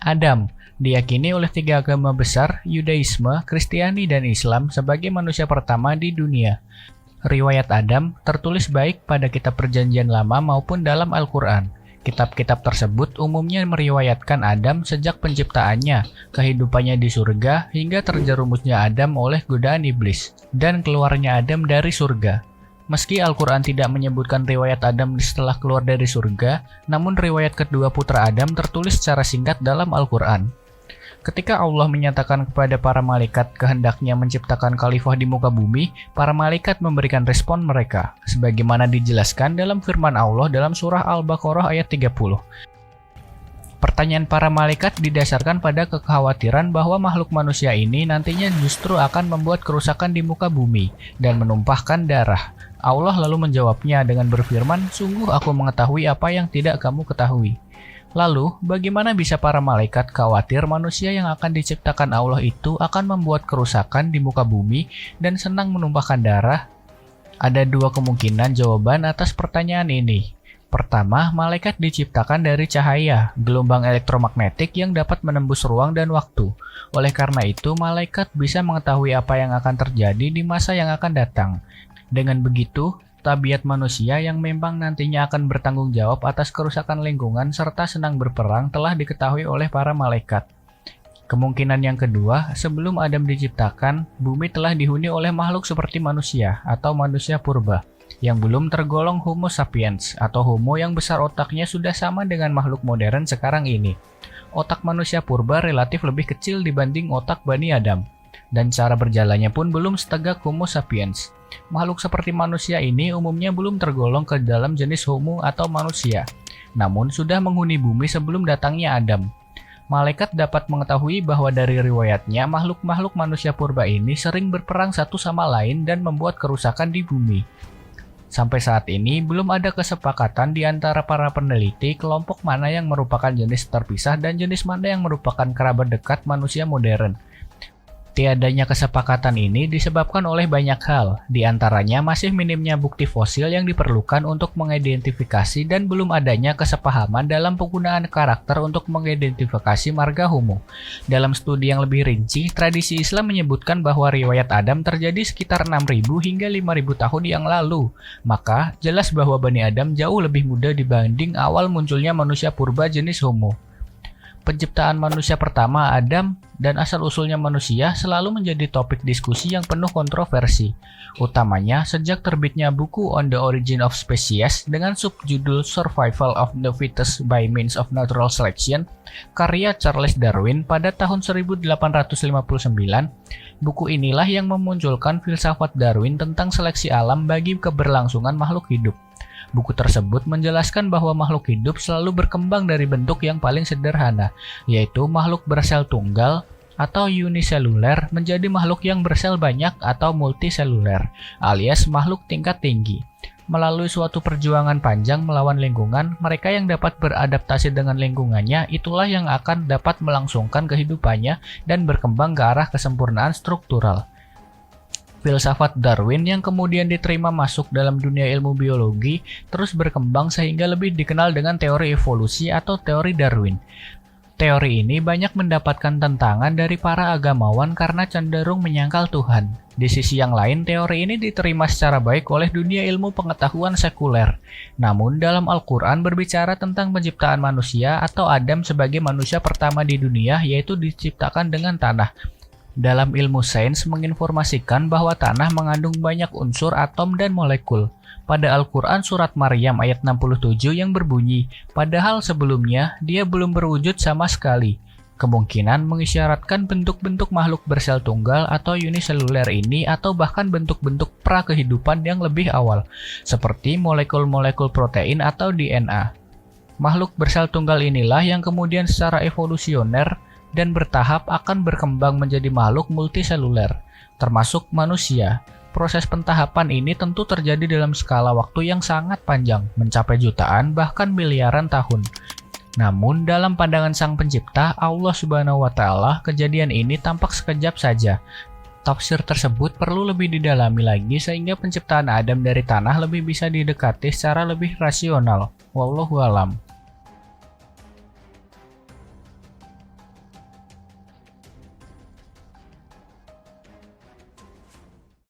Adam diyakini oleh tiga agama besar, Yudaisme, Kristiani, dan Islam sebagai manusia pertama di dunia. Riwayat Adam tertulis baik pada kitab Perjanjian Lama maupun dalam Al-Quran. Kitab-kitab tersebut umumnya meriwayatkan Adam sejak penciptaannya, kehidupannya di surga, hingga terjerumusnya Adam oleh godaan iblis, dan keluarnya Adam dari surga. Meski Al-Quran tidak menyebutkan riwayat Adam setelah keluar dari surga, namun riwayat kedua putra Adam tertulis secara singkat dalam Al-Quran. Ketika Allah menyatakan kepada para malaikat kehendaknya menciptakan khalifah di muka bumi, para malaikat memberikan respon mereka, sebagaimana dijelaskan dalam firman Allah dalam surah Al-Baqarah ayat 30. Pertanyaan para malaikat didasarkan pada kekhawatiran bahwa makhluk manusia ini nantinya justru akan membuat kerusakan di muka bumi dan menumpahkan darah. Allah lalu menjawabnya dengan berfirman, "Sungguh aku mengetahui apa yang tidak kamu ketahui." Lalu, bagaimana bisa para malaikat khawatir manusia yang akan diciptakan Allah itu akan membuat kerusakan di muka bumi dan senang menumpahkan darah? Ada dua kemungkinan jawaban atas pertanyaan ini. Pertama, malaikat diciptakan dari cahaya, gelombang elektromagnetik yang dapat menembus ruang dan waktu. Oleh karena itu, malaikat bisa mengetahui apa yang akan terjadi di masa yang akan datang. Dengan begitu, tabiat manusia yang memang nantinya akan bertanggung jawab atas kerusakan lingkungan serta senang berperang telah diketahui oleh para malaikat. Kemungkinan yang kedua, sebelum Adam diciptakan, bumi telah dihuni oleh makhluk seperti manusia atau manusia purba, yang belum tergolong Homo sapiens atau Homo yang besar otaknya sudah sama dengan makhluk modern sekarang ini. Otak manusia purba relatif lebih kecil dibanding otak Bani Adam, dan cara berjalannya pun belum setegak Homo sapiens. Makhluk seperti manusia ini umumnya belum tergolong ke dalam jenis Homo atau manusia, namun sudah menghuni bumi sebelum datangnya Adam. Malaikat dapat mengetahui bahwa dari riwayatnya makhluk-makhluk manusia purba ini sering berperang satu sama lain dan membuat kerusakan di bumi. Sampai saat ini belum ada kesepakatan di antara para peneliti kelompok mana yang merupakan jenis terpisah dan jenis mana yang merupakan kerabat dekat manusia modern. Tiadanya kesepakatan ini disebabkan oleh banyak hal, di antaranya masih minimnya bukti fosil yang diperlukan untuk mengidentifikasi dan belum adanya kesepahaman dalam penggunaan karakter untuk mengidentifikasi marga Homo. Dalam studi yang lebih rinci, tradisi Islam menyebutkan bahwa riwayat Adam terjadi sekitar 6.000 hingga 5.000 tahun yang lalu. Maka, jelas bahwa Bani Adam jauh lebih muda dibanding awal munculnya manusia purba jenis Homo. Penciptaan manusia pertama, Adam, dan asal-usulnya manusia selalu menjadi topik diskusi yang penuh kontroversi, utamanya sejak terbitnya buku On the Origin of Species dengan subjudul Survival of the Fittest by Means of Natural Selection, karya Charles Darwin pada tahun 1859. Buku inilah yang memunculkan filsafat Darwin tentang seleksi alam bagi keberlangsungan makhluk hidup. Buku tersebut menjelaskan bahwa makhluk hidup selalu berkembang dari bentuk yang paling sederhana, yaitu makhluk bersel tunggal atau uniseluler menjadi makhluk yang bersel banyak atau multiseluler, alias makhluk tingkat tinggi. Melalui suatu perjuangan panjang melawan lingkungan, mereka yang dapat beradaptasi dengan lingkungannya itulah yang akan dapat melangsungkan kehidupannya dan berkembang ke arah kesempurnaan struktural. Filsafat Darwin yang kemudian diterima masuk dalam dunia ilmu biologi terus berkembang sehingga lebih dikenal dengan teori evolusi atau teori Darwin. Teori ini banyak mendapatkan tentangan dari para agamawan karena cenderung menyangkal Tuhan. Di sisi yang lain, teori ini diterima secara baik oleh dunia ilmu pengetahuan sekuler. Namun, dalam Al-Quran berbicara tentang penciptaan manusia atau Adam sebagai manusia pertama di dunia, yaitu diciptakan dengan tanah. Dalam ilmu sains menginformasikan bahwa tanah mengandung banyak unsur atom dan molekul. Pada Al-Quran surat Maryam ayat 67 yang berbunyi, padahal sebelumnya dia belum berwujud sama sekali. Kemungkinan mengisyaratkan bentuk-bentuk makhluk bersel tunggal atau uniseluler ini atau bahkan bentuk-bentuk pra-kehidupan yang lebih awal, seperti molekul-molekul protein atau DNA. Makhluk bersel tunggal inilah yang kemudian secara evolusioner dan bertahap akan berkembang menjadi makhluk multiseluler, termasuk manusia. Proses pentahapan ini tentu terjadi dalam skala waktu yang sangat panjang, mencapai jutaan bahkan miliaran tahun. Namun, dalam pandangan Sang Pencipta, Allah Subhanahu wa Ta'ala, kejadian ini tampak sekejap saja. Tafsir tersebut perlu lebih didalami lagi sehingga penciptaan Adam dari tanah lebih bisa didekati secara lebih rasional. Wallahu a'lam.